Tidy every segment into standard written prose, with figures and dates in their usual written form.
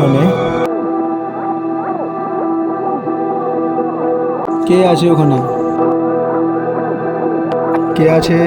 ওখানে? কে আছে ওখানে? কে আছে?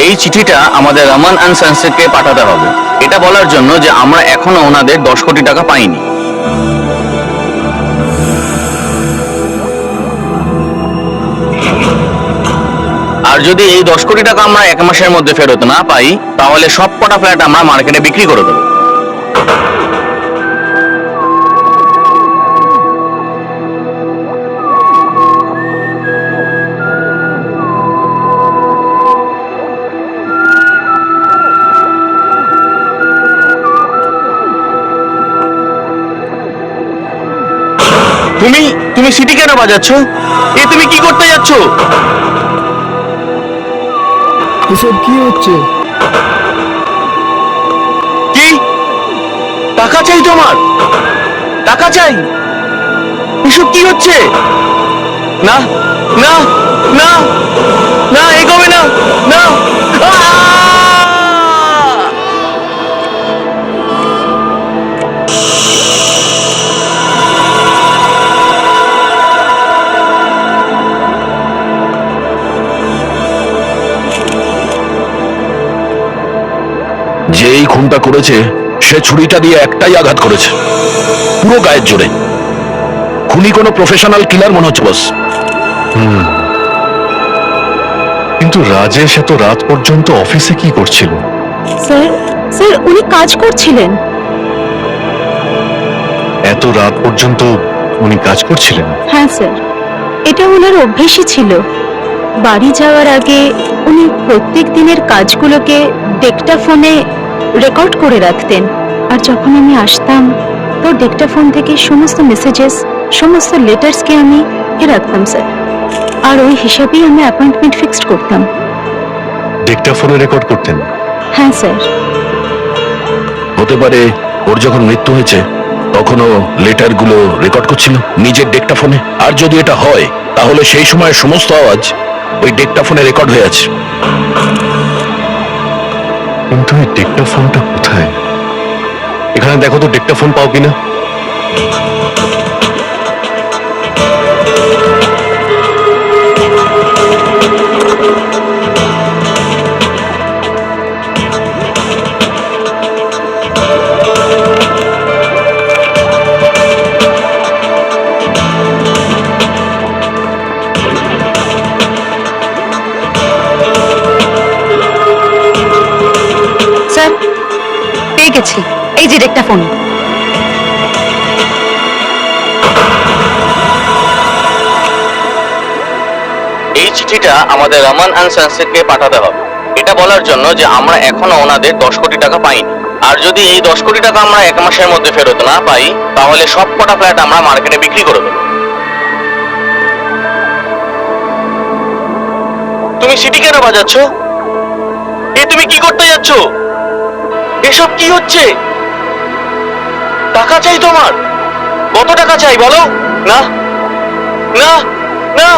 এই চিঠিটা আমাদের রহমান অ্যান্ড সন্সকে পাঠাতে হবে, এটা বলার জন্য যে আমরা এখনো ওনাদের 10 কোটি টাকা পাইনি। আর যদি এই 10 কোটি টাকা আমরা 1 মাসের মধ্যে ফেরত না পাই, তাহলে সব কটা ফ্ল্যাট আমরা মার্কেটে বিক্রি করে দেবো। তুমি সিটি কেন বাজাচ্ছ? তুমি কি করতে যাচ্ছ? এসব কি হচ্ছে? কি টাকা চাই তোমার? টাকা চাই? এসব কি হচ্ছে? না না না না, এগোবে না, না। যে এই খুনটা করেছে সে ছুরিটা দিয়ে একটাই আঘাত করেছে, পুরো গায়ের জোরে। খুনি কোনো প্রফেশনাল কিলার মনে হচ্ছে বস। কিন্তু রাজেশ এত রাত পর্যন্ত অফিসে কি করছিল? স্যার স্যার উনি কাজ করছিলেন। এত রাত পর্যন্ত উনি কাজ করছিলেন? হ্যাঁ স্যার, এটা ওনার অভ্যেসই ছিল। বাড়ি যাওয়ার আগে উনি প্রত্যেক দিনের কাজগুলোকে ডেক্টাফোনে রেকর্ড করে রাখতেন, আর যখন আমি আসতাম তো ডেক্টাফোন থেকে সমস্ত মেসেজেস, সমস্ত লেটার্সকে আমি রাখতাম স্যার, আর ওই হিসাবেই আমি অ্যাপয়েন্টমেন্ট ফিক্সড করতাম। ডেক্টাফোনে রেকর্ড করতেন? হ্যাঁ স্যার। হতে পারে ওর যখন মৃত্যু হয়েছে তখনও লেটারগুলো রেকর্ড করছিল নিজের ডেক্টাফোনে। আর যদি এটা হয় তাহলে সেই সময়ের সমস্ত আওয়াজ ওই ডেক্টাফোনে রেকর্ড হয়ে আছে। কিন্তু এই ডেক্টাফোনটা কোথায়? এখানে দেখো তো ডেক্টাফোন পাও কিনা। গেছি, এই যে ডেক্টাফোন। এই চিঠিটা আমাদের রহমান অ্যান্ড সন্সকে পাঠাতে হবে, এটা বলার জন্য যে আমরা এখনো ওনাদের 10 কোটি টাকা পাইনি। আর যদি এই 10 কোটি টাকা আমরা 1 মাসের মধ্যে ফেরত না পাই, তাহলে সব কটা ফ্ল্যাট আমরা মার্কেটে বিক্রি করে দেবো। তুমি সিটি কেন বাজাচ্ছ? তুমি কি করতে যাচ্ছ? এসব কি হচ্ছে? টাকা চাই তোমার? কত টাকা চাই বলো? না না না।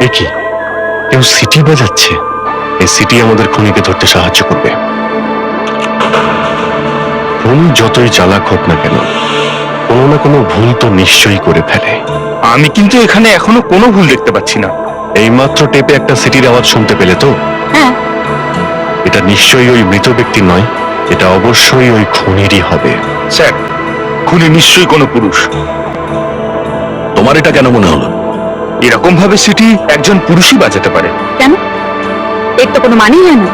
এ কি, কেউ সিটি বাজাচ্ছে? এই সিটি আমাদের খুনিকে ধরতে সাহায্য করবে। খুনি যতই চালাক হোক না কেন, কোনো না কোনো ভুল তো নিশ্চয়ই করে ফেলে। আমি কিন্তু এখানে এখনো কোনো ভুল দেখতে পাচ্ছি না। এইমাত্র টেপে একটা সিটির আওয়াজ শুনতে পেলে তো? হ্যাঁ। এটা নিশ্চয়ই ওই মৃত ব্যক্তি নয়, এটা অবশ্যই ওই খুনিরই হবে। স্যার, খুনি নিশ্চয়ই কোনো পুরুষ। তোমার এটা কেন মনে হলো? এরকম ভাবে সিটি একজন পুরুষই বাজাতে পারে। কেন? এর তো কোনো মানেই হয় না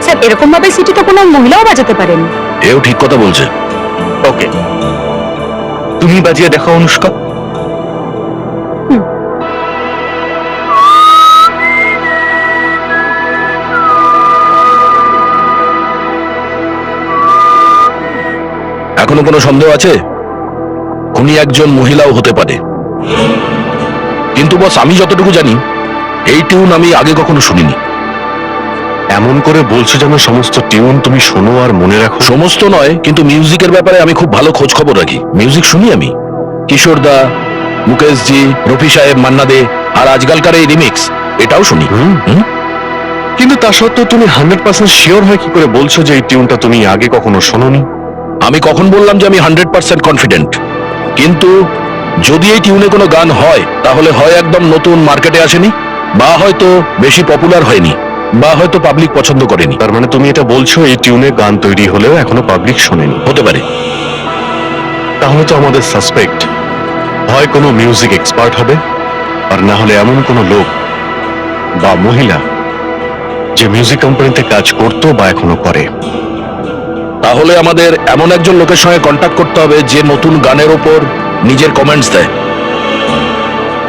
স্যার। এরকম ভাবে সিটি তো কোনো মহিলাও বাজাতে পারেন। এও ঠিক কথা বলছে। ওকে, তুমি বাজিয়ে দেখো অনুষ্কা। এখনো কোনো সন্দেহ আছে? খুনি একজন মহিলাও হতে পারে, কিন্তু বস আমি যতটুকু জানি এই টিউন আমি আগে কখনো শুনিনি। এমন করে বলছো যেন সমস্ত টিউন তুমি শোনো আর মনে রাখো। সমস্ত নয়, কিন্তু মিউজিকের ব্যাপারে আমি খুব ভালো খোঁজ খবর রাখি। মিউজিক শুনি আমি, কিশোর দা, মুকেশ জি, রফি সাহেব, মান্না দে, আর আজকালকার এই রিমিক্স এটাও শুনি। কিন্তু তা সত্ত্বেও তুমি 100% শিওর হয় কি করে বলছো যে এই টিউনটা তুমি আগে কখনো শোনোনি? আমি কখন বললাম যে আমি 100% কনফিডেন্ট? কিন্তু যদি এই টিউনে কোনো গান হয়, তাহলে হয় একদম নতুন, মার্কেটে আসেনি, বা হয়তো বেশি পপুলার হয়নি, বা হয়তো পাবলিক পছন্দ করেনি। তার মানে তুমি এটা বলছো এই টিউনে গান তৈরি হলেও এখনো পাবলিক শোনেনি। হতে পারে। তাহলে তো আমাদের সাসপেক্ট হয় কোনো মিউজিক এক্সপার্ট হবে, আর না হলে এমন কোনো লোক বা মহিলা যে মিউজিক কোম্পানিতে কাজ করতো বা এখনো করে। তাহলে আমাদের এমন একজন লোকের সঙ্গে কন্ট্যাক্ট করতে হবে যে নতুন গানের ওপর নিজের কমেন্টস দেয়।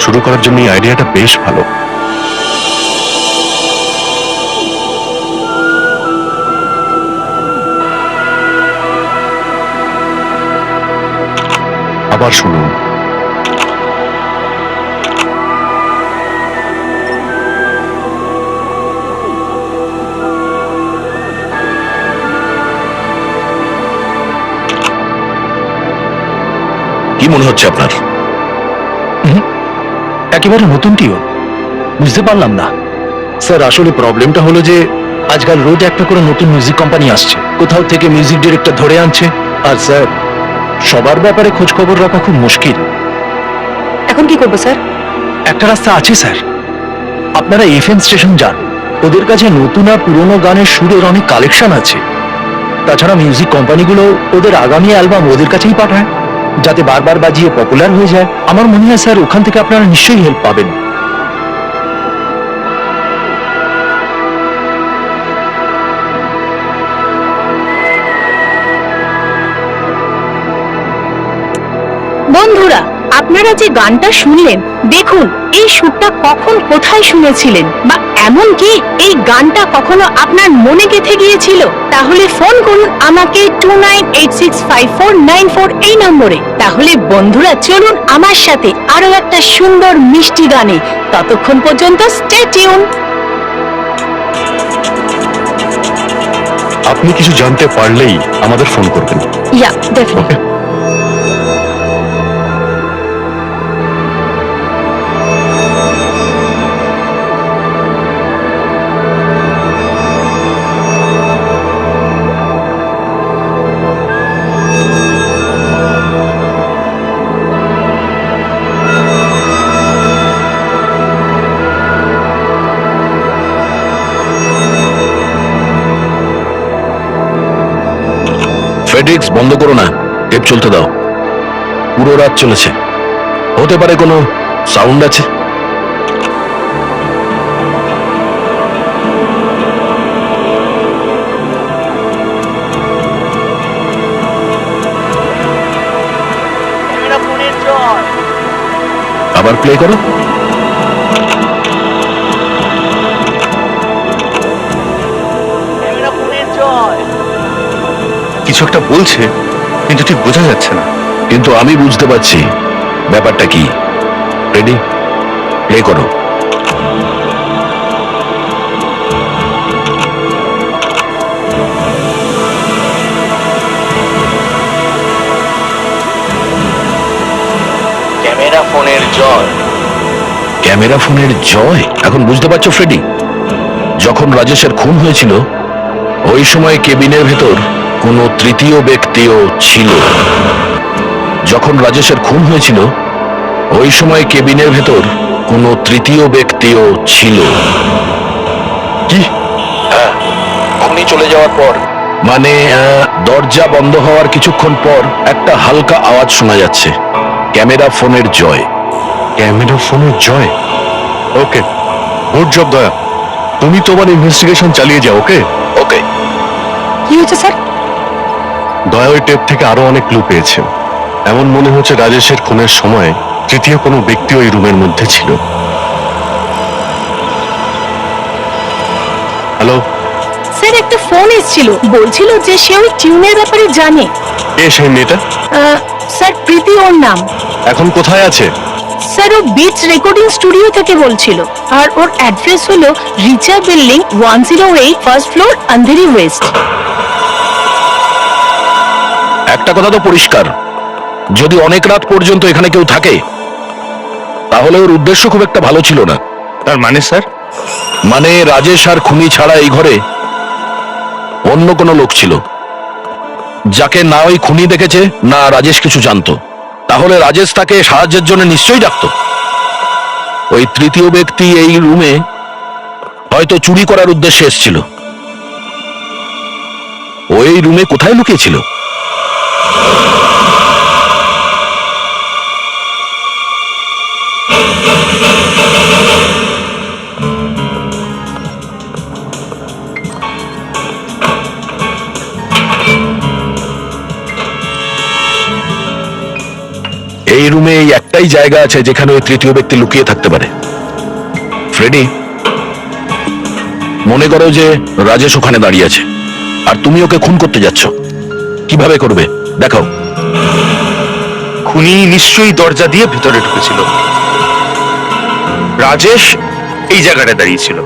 শুরু করার জন্য এই আইডিয়াটা বেশ ভালো। আবার শুনুন। কি মনে হচ্ছে আপনার? একেবারে নতুন টিউন, বুঝতে পারলাম না স্যার। আসলে প্রবলেমটা হলো যে আজকাল রোজ একটা করে নতুন মিউজিক কোম্পানি আসছে, কোথাও থেকে মিউজিক ডিরেক্টর ধরে আনছে, আর স্যার সবার ব্যাপারে খোঁজ খবর রাখা খুব মুশকিল। এখন কি করবো স্যার? একটা রাস্তা আছে স্যার, আপনারা এফএম স্টেশন যান, ওদের কাছে নতুন আর পুরোনো গানের সুরের অনেক কালেকশন আছে। তাছাড়া মিউজিক কোম্পানিগুলো ওদের আগামী অ্যালবাম ওদের কাছেই পাঠায়, যাতে বারবার বাজিয়ে পপুলার হয়ে যায়। আমার মনে হয় স্যার ওখান থেকে আপনারা নিশ্চয়ই হেল্প পাবেন। বন্ধুরা, আপনারা যে গানটা শুনলেন, দেখুন এই সুরটা কখন কোথায় শুনেছিলেন, বা এমনকি এই গানটা কখনো আপনার মনে গেঁথে গিয়েছিল? তাহলে ফোন করুন আমাকে 29865494 এই নম্বরে। তাহলে বন্ধুরা চলুন আমার সাথে আরো একটা সুন্দর মিষ্টি গানে। ততক্ষণ পর্যন্ত স্টে টিউন। আপনি কিছু জানতে পারলেই আমাদের ফোন করবেন। ইয়া, ডেফিনেটলি। ওকে। ফেডরিক্স, বন্ধ করো না, টেপ চলতে দাও। পুরো রাত চলেছে, হতে পারে কোনো সাউন্ড আছে। আবার প্লে করো। কিছু একটা বলছে, কিন্তু ঠিক বোঝা যাচ্ছে না। কিন্তু আমি বুঝতে পারছি ব্যাপারটা কি। রেডি? প্লে করো। ক্যামেরা ফোনের জয়। ক্যামেরা ফোনের জয়? এখন বুঝতে পারছো ফ্রেডি? যখন রাজেশের খুন হয়েছিল, ওই সময় কেবিনের ভেতর কোনো তৃতীয় ব্যক্তিও ছিল। যখন রাজেশের খুন হয়েছিল, ওই সময় কেবিনের ভেতর কোনো তৃতীয় ব্যক্তিও ছিল। কি? হ্যাঁ, খুনি চলে যাওয়ার পর, মানে দরজা বন্ধ হওয়ার কিছুক্ষণ পর একটা হালকা আওয়াজ শোনা যাচ্ছে। ক্যামেরা ফোনের জয়। ক্যামেরা ফোনের জয়? ওকে, গুড জব দয়া। তুমি তোমার ইনভেস্টিগেশন চালিয়ে যাও। ওকে ওকে। কি হয়েছে স্যার? দয়া ওই টেপ থেকে আরো অনেক ক্লু পেয়েছে। এমন মনে হচ্ছে রাজেশের খুনের সময় তৃতীয় কোনো ব্যক্তি ওই রুমের মধ্যে ছিল। হ্যালো স্যার, একটা ফোন এসেছিল, বলছিল যে সে ওই টিউনের ব্যাপারে জানে। কে সেই মেয়েটা? স্যার, প্রীতি ওর নাম। এখন কোথায় আছে? স্যার ও বিটস রেকর্ডিং স্টুডিও থেকে বলছিল, আর ওর অ্যাড্রেস হলো Richa building 108 first floor, Andheri West. একটা কথা তো পরিষ্কার, যদি অনেক রাত পর্যন্ত এখানে কেউ থাকে তাহলে ওর উদ্দেশ্য খুব একটা ভালো ছিল না। তার মানে স্যার? মানে রাজেশ আর খুনি ছাড়া এই ঘরে অন্য কোনো লোক ছিল, যাকে না ওই খুনি দেখেছে না রাজেশ কিছু জানতো। তাহলে রাজেশ তাকে সাহায্যের জন্য নিশ্চয়ই ডাকতো। ওই তৃতীয় ব্যক্তি এই রুমে হয়তো চুরি করার উদ্দেশ্যে এসেছিল। ওই রুমে কোথায় লুকিয়েছিল? এই রুমে এই একটাই জায়গা আছে যেখানে ওই তৃতীয় ব্যক্তি লুকিয়ে থাকতে পারে। ফ্রেডি, মনে করো যে রাজেশ ওখানে দাঁড়িয়ে আছে আর তুমি ওকে খুন করতে যাচ্ছ, কিভাবে করবে দেখাও। খুনি নিশ্চয়ই দরজা দিয়ে ভেতরে ঢুকেছিল। রাজেশ এই জায়গাটা দাঁড়িয়েছিল।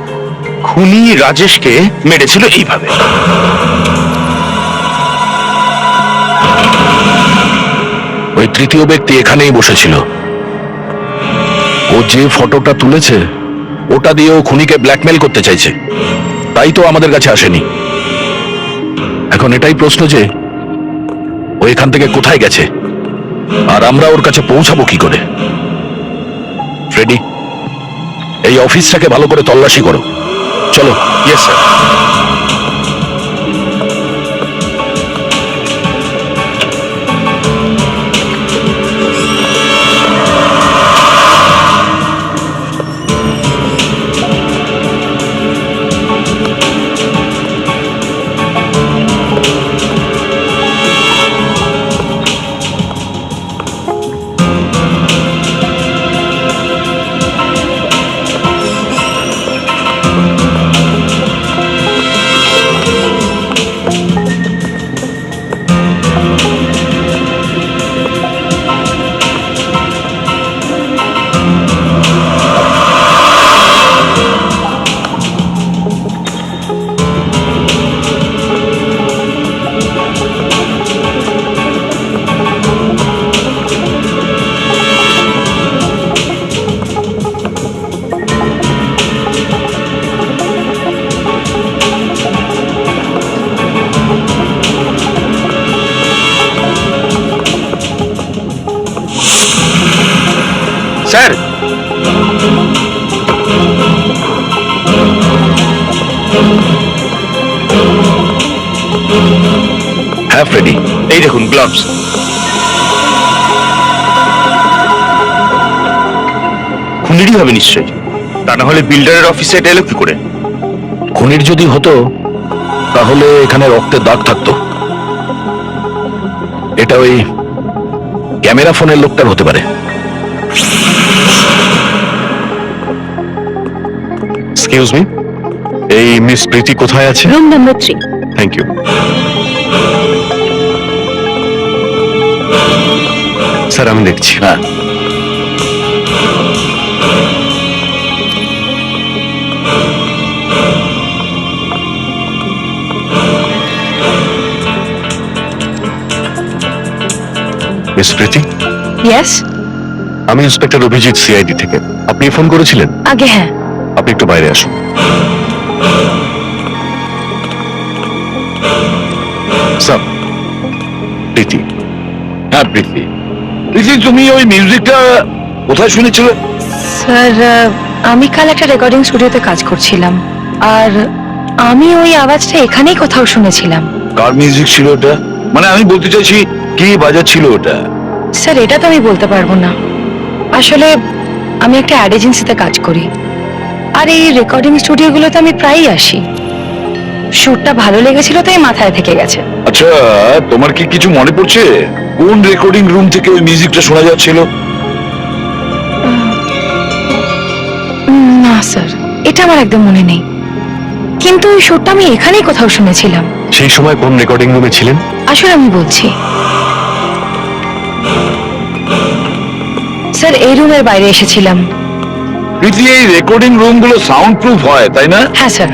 খুনি রাজেশকে মেরেছিল এইভাবে। ওই তৃতীয় ব্যক্তি এখানেই বসেছিল। ও যে ফটোটা তুলেছে ওটা দিয়ে ও খুনিকে ব্ল্যাকমেল করতে চাইছে, তাই তো আমাদের কাছে আসেনি। এখন এটাই প্রশ্ন যে ও এখান থেকে কোথায় গেছে আর আমরা ওর কাছে পৌঁছাবো কি করে। ফ্রেডি, এই অফিসটাকে ভালো করে তল্লাশি করো। চলো। Yes sir. স্যার, হ্যাঁ ফ্রেডি, এই দেখুন গ্লাভস। খুনিরই হবে নিশ্চয়ই, তা না হলে বিল্ডারের অফিসে এটা এলো কি করে? খুনির যদি হতো তাহলে এখানে রক্তের দাগ থাকতো। এটা ওই ক্যামেরা ফোনের লোকটার হতে পারে। এক্সকিউজ মি, এই মিস প্রীতি কোথায় আছে? Room number 3। Thank you. Sir আমি দেখছি। হ্যাঁ, মিস প্রীতি, ইয়েস। আমি ইন্সপেক্টর অভিজিৎ, সিআইডি থেকে। আপনি ফোন করেছিলেন? আগে হ্যাঁ। আপনি একটু বাইরে আসুন। স্যার, প্রীতি। হ্যাঁ প্রীতি। প্রীতি, তুমি ওই মিউজিকটা কোথায় শুনেছিলে? স্যার, আমি কাল একটা রেকর্ডিং স্টুডিওতে কাজ করছিলাম, আর আমি ওই আওয়াজটা এখানেই কোথাও শুনেছিলাম। কার মিউজিক ছিল ওটা? মানে আমি বলতে চাইছি কি বাজাচ্ছিল ওটা? স্যার, এটা তো আমি বলতে পারবো না। আসলে আমি একটা অ্যাড এজেন্সিতে কাজ করি, আর এই রেকর্ডিং স্টুডিওগুলোতে আমি প্রায়ই আসি। শুটটা ভালো লেগেছিল তাই মাথায় থেকে গেছে। আচ্ছা, তোমার কি কিছু মনে পড়ছে কোন রেকর্ডিং রুম থেকে ওই মিউজিকটা শোনা যাচ্ছিল? না স্যার, এটা আমার একদম মনে নেই, কিন্তু ওই শুটটা আমি এখানেই কোথাও শুনেছিলাম। সেই সময় কোন রেকর্ডিং রুমে ছিলেন? আসলে আমি বলছি স্যার এই রুমের বাইরে এসেছিলাম। প্রীতি, এই রেকর্ডিং রুম গুলো সাউন্ড প্রুফ হয় তাই না? হ্যাঁ স্যার।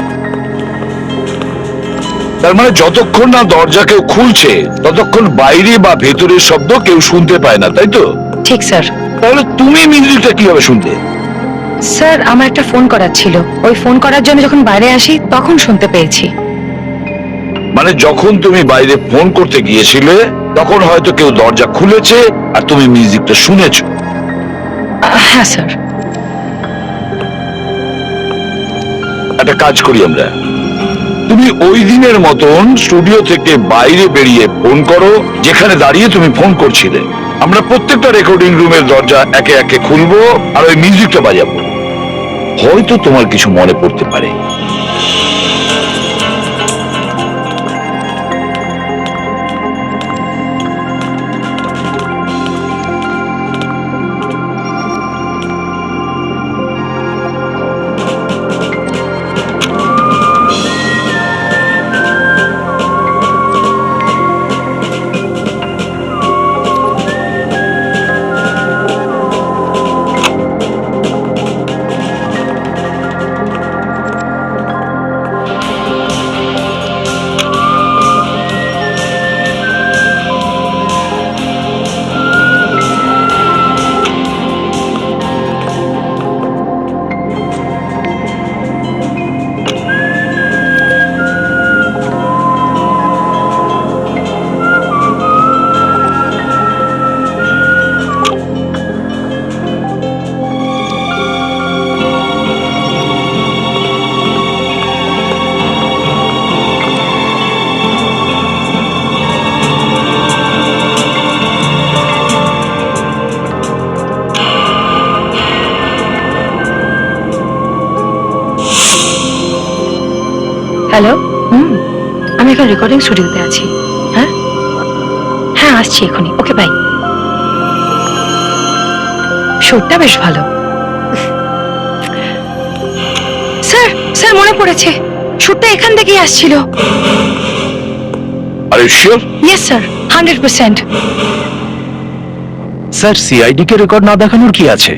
তার মানে যতক্ষণ না দরজা কেউ খুলছে ততক্ষণ বাইরে বা ভেতরের শব্দ কেউ শুনতে পায় না, তাই তো? ঠিক স্যার। তাহলে তুমি মিউজিকটা কিভাবে শুনতে? স্যার আমার একটা ফোন করার ছিল, ওই ফোন করার জন্য যখন বাইরে আসি তখন শুনতে পেয়েছি। মানে যখন তুমি বাইরে ফোন করতে গিয়েছিলে তখন হয়তো কেউ দরজা খুলেছে আর তুমি মিউজিকটা শুনেছো। হ্যাঁ স্যার। একটা কাজ করি আমরা, তুমি ওই দিনের মতন স্টুডিও থেকে বাইরে বেরিয়ে ফোন করো যেখানে দাঁড়িয়ে তুমি ফোন করছিলে। আমরা প্রত্যেকটা রেকর্ডিং রুমের দরজা একে একে খুলবো আর ওই মিউজিকটা বাজাবো। হয়তো তোমার কিছু মনে পড়তে পারে। হ্যালো। আমি এখন রেকর্ডিং স্টুডিওতে আছি। হ্যাঁ হ্যাঁ আসছি এখনই। Okay bye. শুটটা বেশ ভালো। স্যার স্যার মনে পড়েছে, শুটটা এখান থেকেই আসছিল। আরে sure? Yes sir, 100%। Sir CID কে রেকর্ড না দেখানোর কি আছে?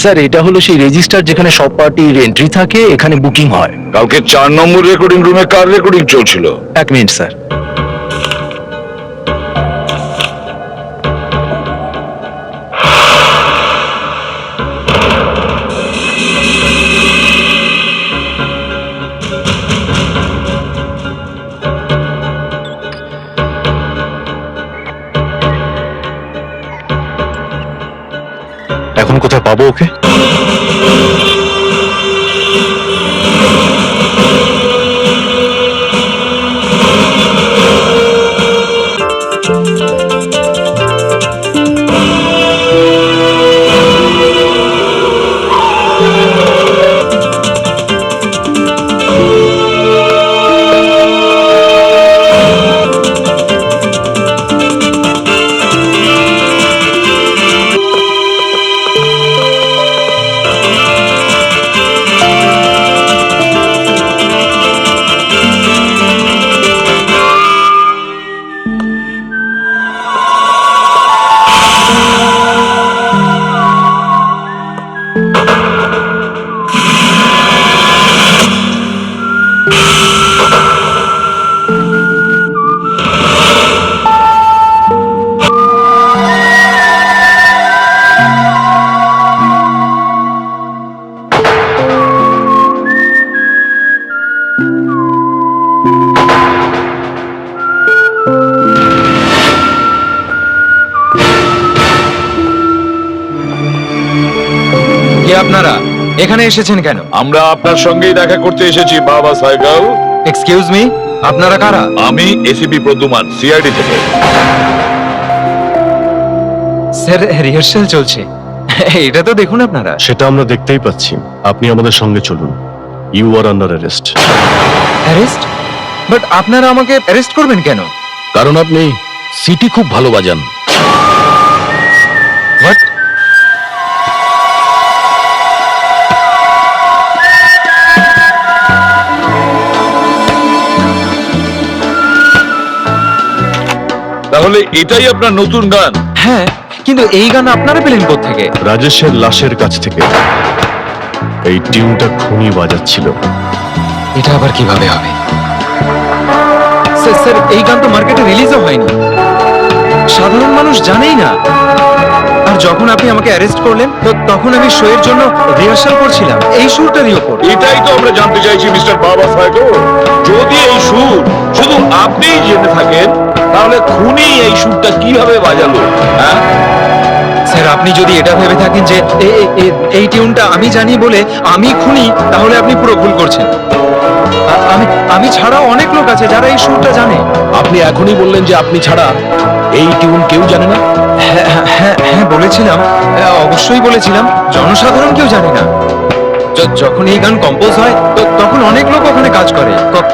স্যার এটা হলো সেই রেজিস্টার যেখানে সব পার্টির এন্ট্রি থাকে, এখানে বুকিং হয়। কালকে 4 নম্বর রেকর্ডিং রুমে কার রেকর্ডিং চলছিল? 1 মিনিট স্যার। এখন কোথায় পাবো ওকে? আপনারা এখানে এসেছেন কেন? আমরা আপনার সঙ্গেই দেখা করতে এসেছি বাবা সাইকেল। এক্সকিউজ মি, আপনারা কারা? আমি এসিপি প্রদ্যুমান, সিআইডি থেকে। স্যার রিহার্সাল চলছে, এটা তো দেখুন আপনারা। সেটা আমরা দেখতেই পাচ্ছি। আপনি আমাদের সঙ্গে চলুন। You are under arrest. Arrest? But আপনারা আমাকে অ্যারেস্ট করবেন কেন? কারণ আপনি সিটি খুব ভালো বাজান। হোয়াট? তাহলে তাহলে এটাই আপনার নতুন গান? হ্যাঁ, কিন্তু এই গান আপনারা পেলেন কোত্থেকে? রাজেশের লাশের কাছ থেকে এই টিউনটা খুনি বাজাচ্ছিল। এটা আবার কিভাবে হবে? স্যার স্যার, এই গান তো মার্কেটে রিলিজও হয়নি, সাধারণ মানুষ জানেই না। আর যখন আপনি আমাকে অ্যারেস্ট করলেন তখন আমি শো এর জন্য রিহার্সাল করছিলাম এই সুরটারই ওপর। এটাই তো আমরা জানতে চাইছি মিস্টার বাবা সাহেব। যদি এই সুর শুধু আপনিই জেনে থাকেন, তাহলে খুনি এই সুরটা কিভাবে বাজালো? হ্যাঁ স্যার, আপনি যদি এটা ভেবে থাকেন যে এই টিউনটা আমি জানি বলে আমি খুনি, তাহলে আপনি পুরো ভুল করছেন। আমি ছাড়াও অনেক লোক আছে যারা এই সুরটা জানে। আপনি এখনই বললেন যে আপনি ছাড়া এই টিউন কেউ জানে না। হ্যাঁ বলেছিলাম, অবশ্যই বলেছিলাম, জনসাধারণ কেউ জানে না। যখন এই গান কম্পোজ হয় তখন অনেক লোক ওখানে কাজ করে,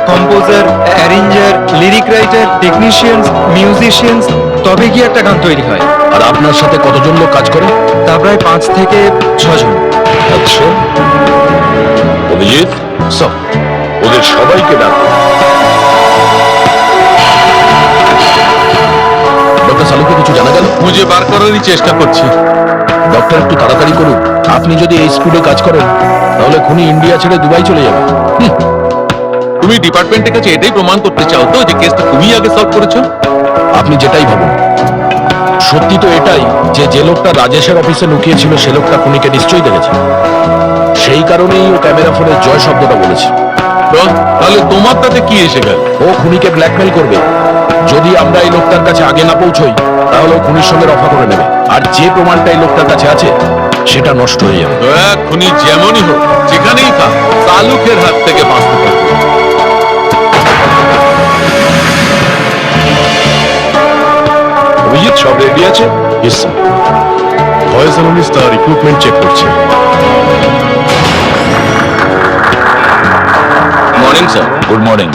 composer, arranger, lyric writer, technicians, musicians, তবে গিয়ে একটা গান তৈরি হয়। আর আপনার সাথে কতজন লোক কাজ করে? তা প্রায় 5 থেকে 6 জন। আচ্ছা, অভিজিৎ স্যার, ওদের সবাইকে ডাকো। ডক্টর সালুকে কিছু জানা গেল? খুঁজে বার করারই চেষ্টা করছি। ডক্টর একটু তাড়াতাড়ি করুন। আপনি যদি এই স্কুলে কাজ করেন তাহলে খুনি ইন্ডিয়া ছেড়ে দুবাই চলে যাবে। তুমি ডিপার্টমেন্টের কাছে এটাই প্রমাণ করতে চাও তো যে কেসটা তুমি আগে সলভ করেছো? আপনি যেটাই ভাবুন, সত্যি তো এটাই যে লোকটা রাজেশের অফিসে লুকিয়েছিল সে লোকটা খুনিকে নিশ্চয়ই দেখেছে। সেই কারণেই ও ক্যামেরা ফোনে জয় শব্দটা বলেছে। তাহলে তোমার তাতে কি এসে গেল? ও খুনিকে ব্ল্যাকমেল করবে। যদি আমরা এই লোকটার কাছে আগে না পৌঁছই তাহলে ও খুনির সঙ্গে রফা করে নেবে, আর যে প্রমাণটা এই লোকটার কাছে আছে সেটা নষ্ট হয়ে যাবে। খুনি যেমনই হোক, যেখানেই থাক, তালুকের হাত থেকে বাঁচতে পারবে। অভিজিৎ, সব রেডি আছে? Yes sir. ভয়েস অ্যানালিস্ট তার ইকুইপমেন্ট চেক করছে। Morning sir. Good morning.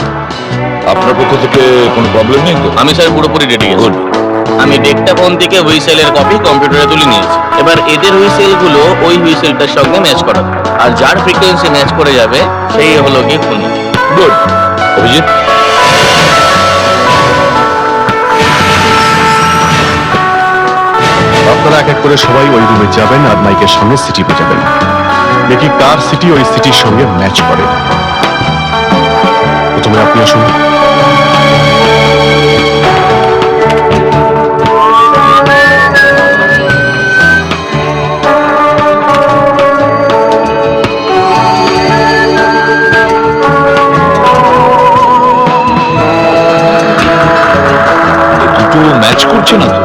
আপনার পক্ষ থেকে কোনো প্রবলেম নেই তো? আমি স্যার পুরোপুরি রেডি আছি। আমি ডেকটা ফোন থেকে হুইসেলের কপি কম্পিউটারে তুলে নিয়েছি। এবার এদের হুইসেল গুলো ওই হুইসেলটার সঙ্গে ম্যাচ করাবে, আর যার ফ্রিকোয়েন্সি ম্যাচ করে যাবে সেই হলো কি খুনি। গুড। অভিজিৎ, আপনারা এক এক করে সবাই ওই রুমে যাবেন আর মাইকের সামনে সিটি বাজাবেন। দেখি কার সিটি ওই সিটির সঙ্গে ম্যাচ করে। প্রথমে আপনি আসুন। দুটো ম্যাচ করছে না তো?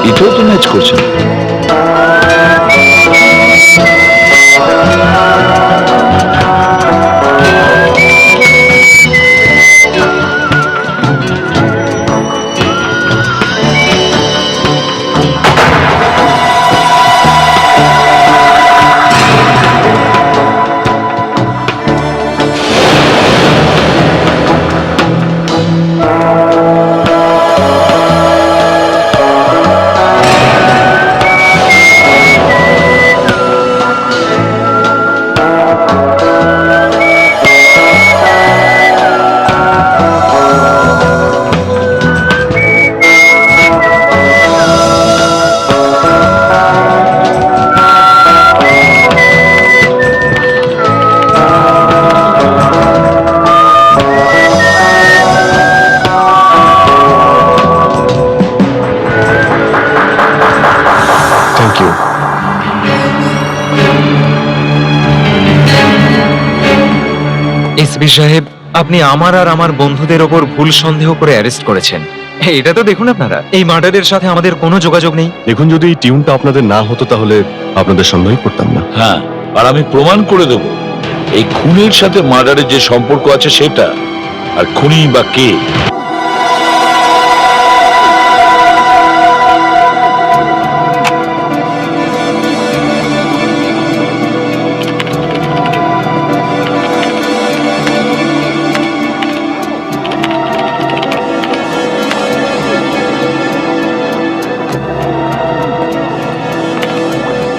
এটাও তো ম্যাচ করছে না। Thank you. এসপি সাহেব, আপনি আমার আর আমার বন্ধুদের ওপর ভুল সন্দেহ করে অ্যারেস্ট করেছেন। এটা তো দেখুন আপনারা, এই মার্ডারের সাথে আমাদের কোনো যোগাযোগ নেই। দেখুন, যদি এই টিউনটা আপনাদের না হতো তাহলে আপনাদের সন্দেহই করতাম না। হ্যাঁ, আর আমি প্রমাণ করে দেব এই খুনির সাথে মার্ডারের যে সম্পর্ক আছে সেটা, আর খুনি বা কে।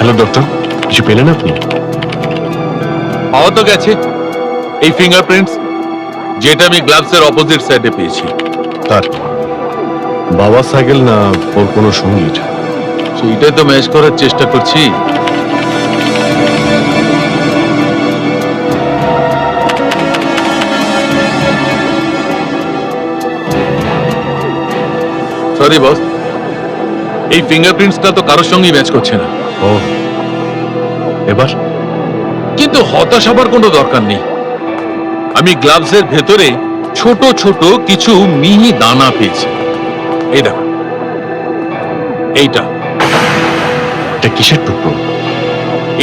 হ্যালো ডক্টর, কিছু পেলেন আপনি? পাওয়া তো গেছে এই ফিঙ্গারপ্রিন্টস, যেটা আমি গ্লাভসের অপোজিট সাইডে পেয়েছি। তার বাবা সাইকেল না ওর কোনো সঙ্গীর? সেইটাই তো ম্যাচ করার চেষ্টা করছি। সরি বস, এই ফিঙ্গারপ্রিন্টসটা তো কারোর সঙ্গেই ম্যাচ করছে না। ও, এবার কিন্তু হতাশ হবার কোনো দরকার নেই। আমি গ্লাভসের ভেতরে ছোট ছোট কিছু মিহি দানা পেয়েছি। এই দেখো, এইটা এটা কিসের টুকরো?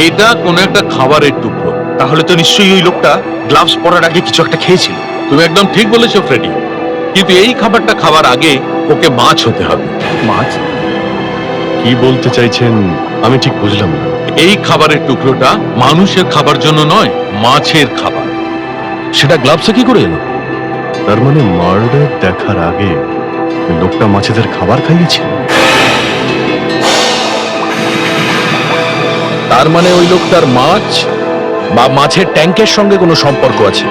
এটা কোনো একটা খাবারের টুকরো। তাহলে তো নিশ্চয়ই ওই লোকটা গ্লাভস পরার আগে কিছু একটা খেয়েছিল। তুমি একদম ঠিক বলেছো ফ্রেডি, কিন্তু এই খাবারটা খাবার আগে ওকে মাছ হতে হবে। মাছ? কি বলতে চাইছেন আমি ঠিক বুঝলাম না। এই খাবারের টুকরোটা মানুষের খাবার জন্য নয়, মাছের খাবার। সেটা গ্লাভসে কি করে এলো? তার মানে মার্ডার দেখার আগে ওই লোকটা মাছেদের খাবার খাইয়েছিল। তার মানে ওই লোকটার মাছ বা মাছের ট্যাঙ্কের সঙ্গে কোনো সম্পর্ক আছে।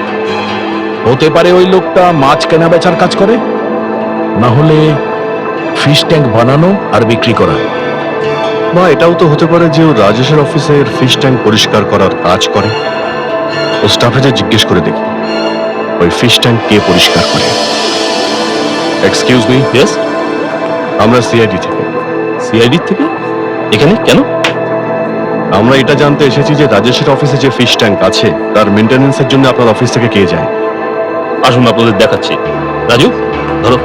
হতে পারে ওই লোকটা মাছ কেনা বেচার কাজ করে, না হলে ফিশ ট্যাঙ্ক বানানো আর বিক্রি করা। বা এটাও তো হতে পারে যে ও রাজেশের অফিসের ফিশ ট্যাঙ্ক পরিষ্কার করার কাজ করে। ও স্টাফে যে জিজ্ঞেস করে দেখি ওই ফিশ ট্যাঙ্ক কে পরিষ্কার করে। Excuse me. ইয়েস, আমরা সিআইডি থেকে। সিআইডি থেকে? এখানে কেন? আমরা এটা জানতে এসেছি যে রাজেশের অফিসে যে ফিশ ট্যাঙ্ক আছে তার মেইনটেনেন্সের জন্য আপনার অফিস থেকে কে যায়। আসুন আপনাদের দেখাচ্ছি। রাজু, ধরো।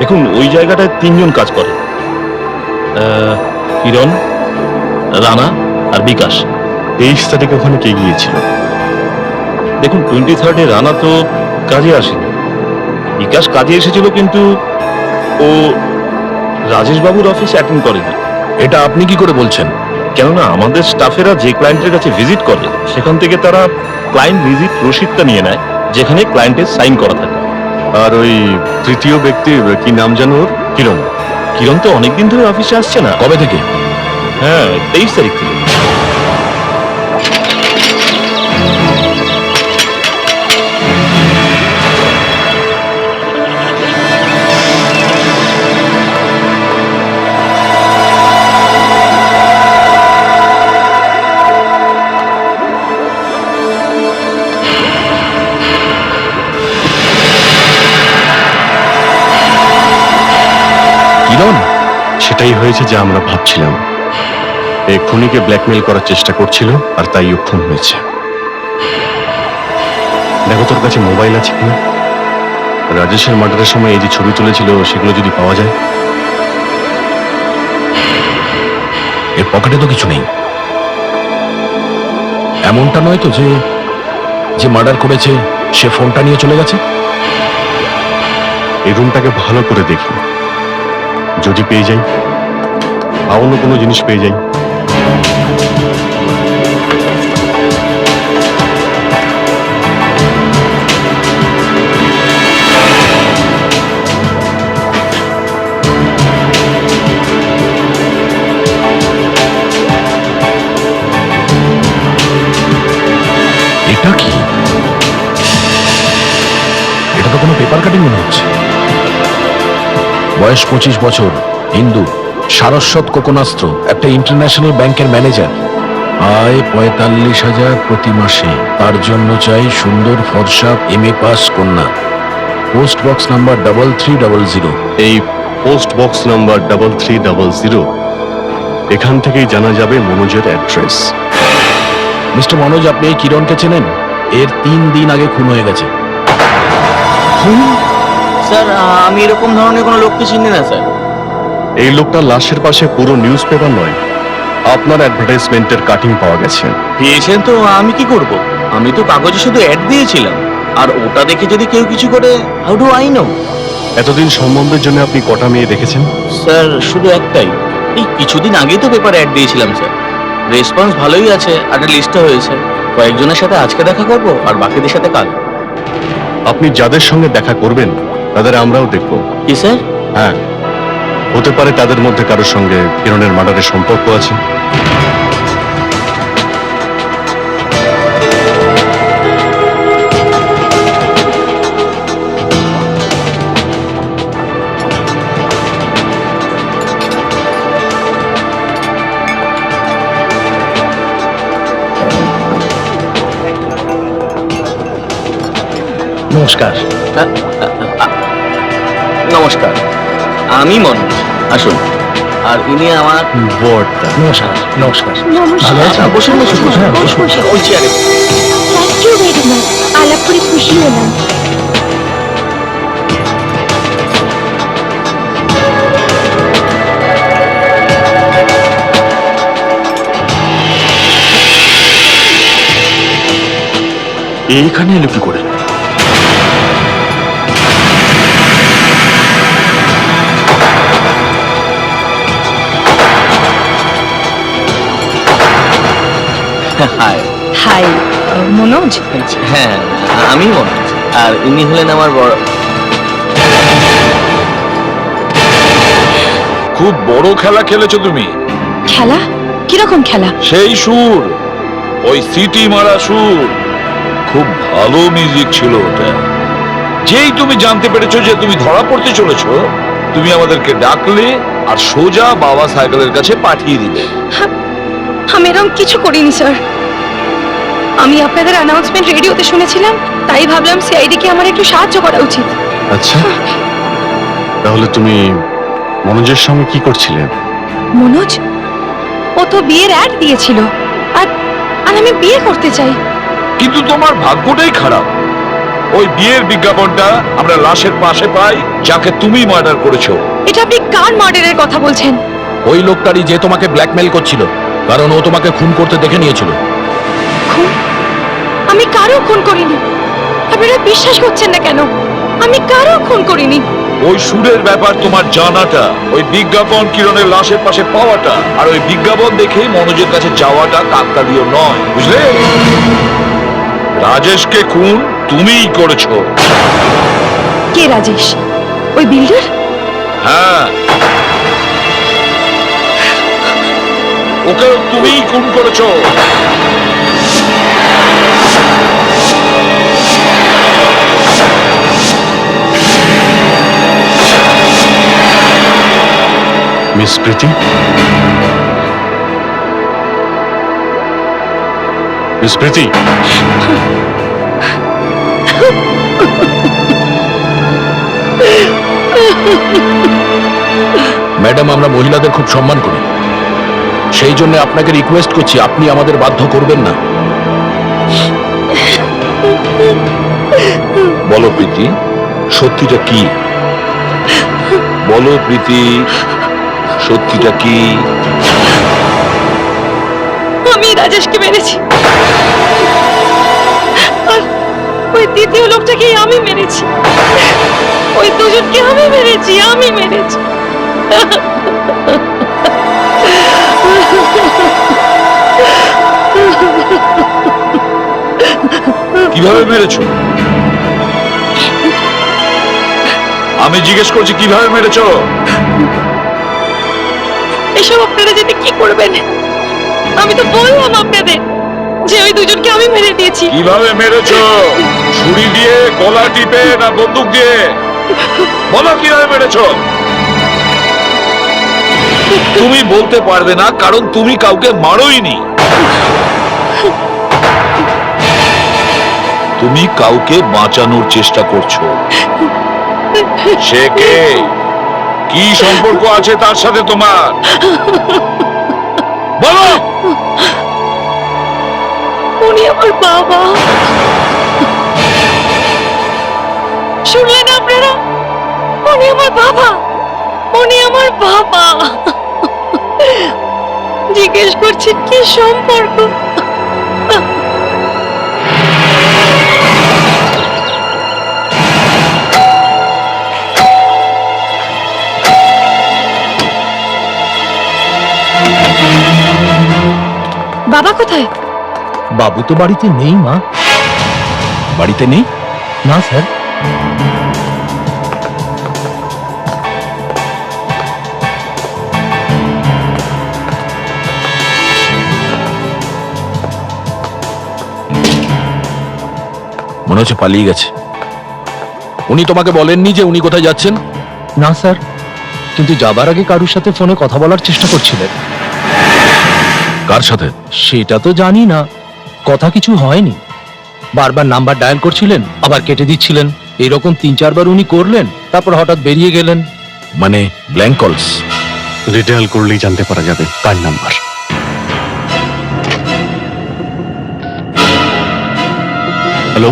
দেখুন, ওই জায়গাটায় 3 জন কাজ করে, কিরণ, রানা আর বিকাশ। 23 তারিখে ওখানে কে গিয়েছিল? দেখুন, 23 রানা তো কাজে আসেনি। বিকাশ কাজে এসেছিল, কিন্তু ও রাজেশ বাবুর অফিস অ্যাটেন্ড করেনি। এটা আপনি কি করে বলছেন? কেননা আমাদের স্টাফেরা যে ক্লায়েন্টের কাছে ভিজিট করে সেখান থেকে তারা ক্লায়েন্ট ভিজিট রসিদটা নিয়ে নেয়, যেখানে ক্লায়েন্টের সাইন করা থাকে। আর ওই তৃতীয় ব্যক্তির কি নাম জানো? ওর কিরণ। কিরণ তো অনেকদিন ধরে অফিসে আসছে না। কবে থেকে? হ্যাঁ, 23 তারিখ থেকে। কিরণ? সেটাই হয়েছে যা আমরা ভাবছিলাম। এই খুনিকে ব্ল্যাকমেল করার চেষ্টা করছিল আর তাই ও খুন হয়েছে। দেখো তোর কাছে মোবাইল আছে কিনা। রাজেশের মার্ডারের সময় এই যে ছবি তুলেছিল সেগুলো যদি পাওয়া যায়। এর পকেটে তো কিছু নেই। এমনটা নয় তো যে যে মার্ডার করেছে সে ফোনটা নিয়ে চলে গেছে? এই রুমটাকে ভালো করে দেখি, যদি পেয়ে যাই বা অন্য কোনো জিনিস পেয়ে যাই। এটা কি? এটা তো কোনো পেপার কাটিং মনে হচ্ছে। বয়স 25 বছর, হিন্দু, সারস্বত কোকোনাস্ত্র, একটা ইন্টারন্যাশনাল ব্যাংকের ম্যানেজার। আয় 45,000 প্রতি মাসে। তার জন্য চাই সুন্দর ফর্সা MA পাস কন্যা। Post box number 3300। এই পোস্ট বক্স নাম্বার 3300, এখান থেকেই জানা যাবে মনোজের অ্যাড্রেস। মিস্টার মনোজ, আপনি এই কিরণকে চেনেন? এর 3 দিন আগে খুন হয়ে গেছে। স্যার, আমি এরকম ধরনের কোনো লোককে চিনি না স্যার। এই লোকটার লাশের পাশে পুরো নিউজ পেপার নয়, আপনার অ্যাডভার্টাইজমেন্টের কাটিং পাওয়া গেছে। পেয়েছেন তো আমি কি করব? আমি তো কাগজে শুধু অ্যাড দিয়েছিলাম, আর ওটা দেখে যদি কেউ কিছু করে, হাউ ডু আই নো? এতদিন সম্বন্ধের জন্য আপনি কটা মেয়ে দেখেছেন? স্যার, শুধু একটাই। এই কিছুদিন আগেই তো পেপার অ্যাড দিয়েছিলাম স্যার। রেসপন্স ভালোই আছে, আর লিস্টও হয়েছে। কয়েকজনের সাথে আজকে দেখা করব আর বাকিদের সাথে কাল। আপনি যাদের সঙ্গে দেখা করবেন তাদের আমরাও দেখব। কি স্যার? হ্যাঁ, হতে পারে তাদের মধ্যে কারোর সঙ্গে কিরণের মার্ডারের সম্পর্ক আছে। নমস্কার। নমস্কার, আমি মনোজ। আসুন। আর ইনি আমার বড়দা। নমস্কার। নমস্কার। নমস্কার। ভালো আছেন? বসুন বসুন বসুন বসুন বসুন, ওই চেয়ারে। থ্যাংক ইউ ভেরি মাচ, আলাপ করে খুশি হলাম। এইখানে এলো কি করে? হাই। হাই, মনোজ। হ্যাঁ, আমি মনোজ। আর ইনি হলেন আমার বড়। খুব বড় খেলা খেলেছো তুমি। খেলা? কিরকম খেলা? সেই সুর, ওই সিটি মারা সুর, খুব ভালো মিউজিক ছিল ওটা। যেই তুমি জানতে পেরেছো যে তুমি ধরা পড়তে চলেছো, তুমি আমাদেরকে ডাকলে আর সোজা বাবা সাইকেলের কাছে পাঠিয়ে দিলে। আমি এরকম কিছু করিনি স্যার। আমি আপনাদের অ্যানাউন্সমেন্ট রেডিওতে শুনেছিলাম, তাই ভাবলাম সিআইডি কে আমার একটু সাহায্য করা উচিত। আচ্ছা, তাহলে তুমি মনোজের সঙ্গে কি করছিলে? মনোজ, ও তো বিয়ের অ্যাড দিয়েছিল, আর আর আমি বিয়ে করতে চাই। কিন্তু তোমার ভাগ্যটাই খারাপ। ওই বিয়ের বিজ্ঞাপনটা আমরা লাশের পাশে পাই, যাকে তুমি মার্ডার করেছো। এটা আপনি কার মার্ডারের কথা বলছেন? ওই লোকটারই, যে তোমাকে ব্ল্যাকমেল করছিল, কারণ ও তোমাকে খুন করতে দেখে নিয়েছিল। খুন? আমি কারো খুন করিনি। আপনারা বিশ্বাস করছেন না কেন? আমি কারো খুন করিনি। ওই সুরের ব্যাপার তোমার জানাটা, ওই বিজ্ঞাপন কিরণের লাশের পাশে পাওয়াটা, আর ওই বিজ্ঞাপন দেখে মনোজের কাছে যাওয়াটা কাকতালীয় নয়, বুঝলে? রাজেশকে খুন তুমিই করেছো। কে রাজেশ? ওই বিল্ডার? হ্যাঁ, ওকে তুমিই খুন করেছো। মিস প্রীতি, মিস প্রীতি, ম্যাডাম, আমরা মহিলাদের খুব সম্মান করি, সেই জন্য আপনাকে রিকোয়েস্ট করছি, আপনি আমাদের বাধ্য করবেন না। বলো প্রীতি, সত্যিটা কি? বলো প্রীতি, সত্যিটা কি? আমি রাজেশকে মেরেছি, আর ওই দ্বিতীয় লোকটাকে আমি মেরেছি। ওই দুজনকে আমি মেরেছি, আমি মেরেছি। কিভাবে মেরেছো? আমি জিজ্ঞেস করছি, কিভাবে মেরেছো? এসব আপনারা যদি কি করবেন? আমি তো বললাম আপনাদের যে ওই দুজনকে আমি মেরে দিয়েছি। কিভাবে মেরেছো? ছুরি দিয়ে, গলা টিপে, না বন্দুক দিয়ে? বলো কিভাবে মেরেছো? তুমি বলতে পারবে না, কারণ তুমি কাউকে মারোইনি। তুমি কাউকে বাঁচানোর চেষ্টা করছো। সে কে? কি সম্পর্ক আছে তার সাথে তোমার? বলো। উনি আমার বাবা। শুনলেন আপনারা? উনি আমার বাবা, উনি আমার বাবা। জিজ্ঞেস করছেন কি সম্পর্ক? বাবা কোথায়? বাবু তো বাড়িতে নেই মা। বাড়িতে নেই? না স্যার। মনে হচ্ছে পালিয়ে গেছে। উনি তোমাকে বলেননি যে উনি কোথায় যাচ্ছেন? না স্যার, কিন্তু যাবার আগে কারুর সাথে ফোনে কথা বলার চেষ্টা করছিলেন। কার সাথে? সেটা তো জানি না, কথা কিছু হয়নি। বারবার নাম্বার ডায়াল করছিলেন, আবার কেটে দিচ্ছিলেন। এরকম 3-4 বার উনি করলেন, তারপর হঠাৎ বেরিয়ে গেলেন। মানে ব্ল্যাঙ্ক কলস? রিডায়াল করলেই জানতে পারা যাবে কার number. Hello,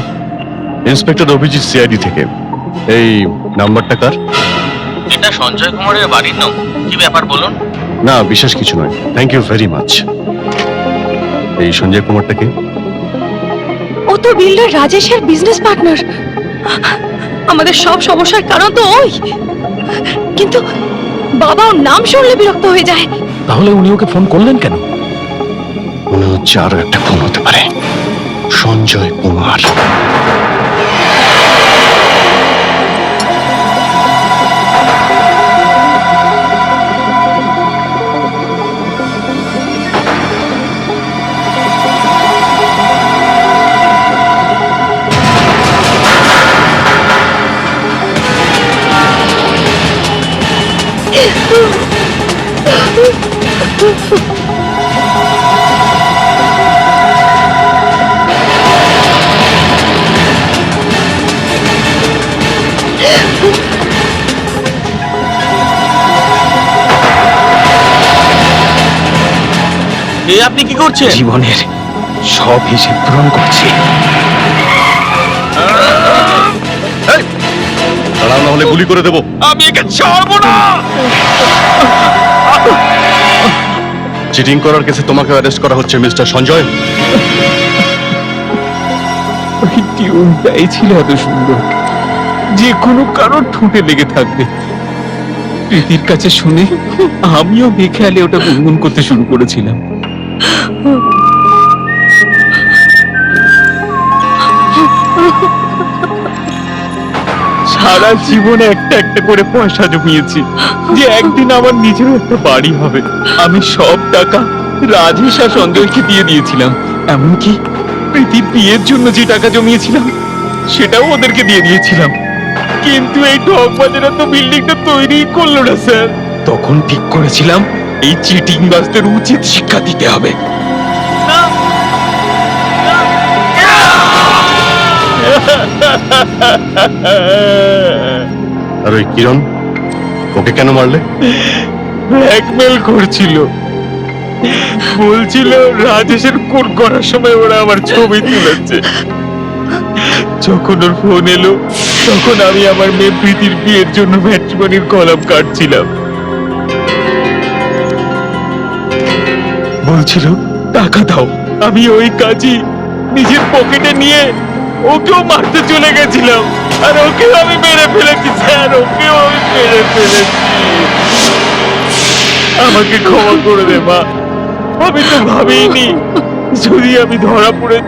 inspector Abhijit, CID থেকে। এই নাম্বারটা কার? এটা সঞ্জয় কুমারের বাড়ির নাম। কি ব্যাপার বলুন? না, বিশেষ কিছু নয়, থ্যাংক ইউ ভেরি মাচ। এই সঞ্জয় কুমারটাকে? ও তো বিল্ডার রাজেশের বিজনেস পার্টনার। আমাদের সব সমস্যার কারণ তো ওই। কিন্তু বাবা ওর নাম শুনলে বিরক্ত হয়ে যায়। তাহলে উনি ওকে ফোন করলেন কেন? মনে হচ্ছে আরো একটা খুন হতে পারে। সঞ্জয় কুমার। আপনি কি করছেন? জীবনের সব হিসেব পূরণ করছি। দাঁড়াও, না হলে গুলি করে দেবো। আমি একে ছাড়বো না। চিটিং করার কেসে তোমাকে অ্যারেস্ট করা হচ্ছে মিস্টার সঞ্জয়। ওই টিউনটাই ছিল এত সুন্দর, যে কোনো কারোর ঠোঁটে লেগে থাকবে। প্রীতির কাছে শুনে আমিও বেখেয়ালে ওটা গুনগুন করতে শুরু করেছিলাম। সারা জীবনে একটা একটা করে পয়সা জমিয়েছি, যে একদিন আমার নিজেরও একটা বাড়ি হবে। আমি সব টাকা রাজেশ আর সঞ্জয়কে দিয়ে দিয়েছিলাম। এমনকি প্রীতির বিয়ের জন্য যে টাকা জমিয়েছিলাম সেটাও ওদেরকে দিয়ে দিয়েছিলাম। কিন্তু এই ঠকবাজেরা তো বিল্ডিংটা তৈরি করলো না স্যার। তখন ঠিক করেছিলাম এই চিটিং বাজদের উচিত শিক্ষা দিতে হবে। আর ওই কিরণ, ওকে কেন মারলে? ব্ল্যাকমেল করছিল, বলছিল রাজেশের কোর করার সময় ওরা আমার ছবি তুলেছে। যখন ওর ফোন এলো তখন আমি আমার মেয়ে প্রীতির বিয়ের জন্য ম্যাট্রিমনির কলাম কাটছিলাম। বলছিল টাকা দাও। আমি ওই কাজই নিজের পকেটে নিয়ে ওকেও মারতে চলে গেছিলাম। আর ওকেও আমি মেরে ফেলেছি স্যার, ওকেও আমি মেরে ফেলেছি। আমাকে ক্ষমা করে দে মা, আমি তো ভাবিনি যদি আমি ধরা পড়ে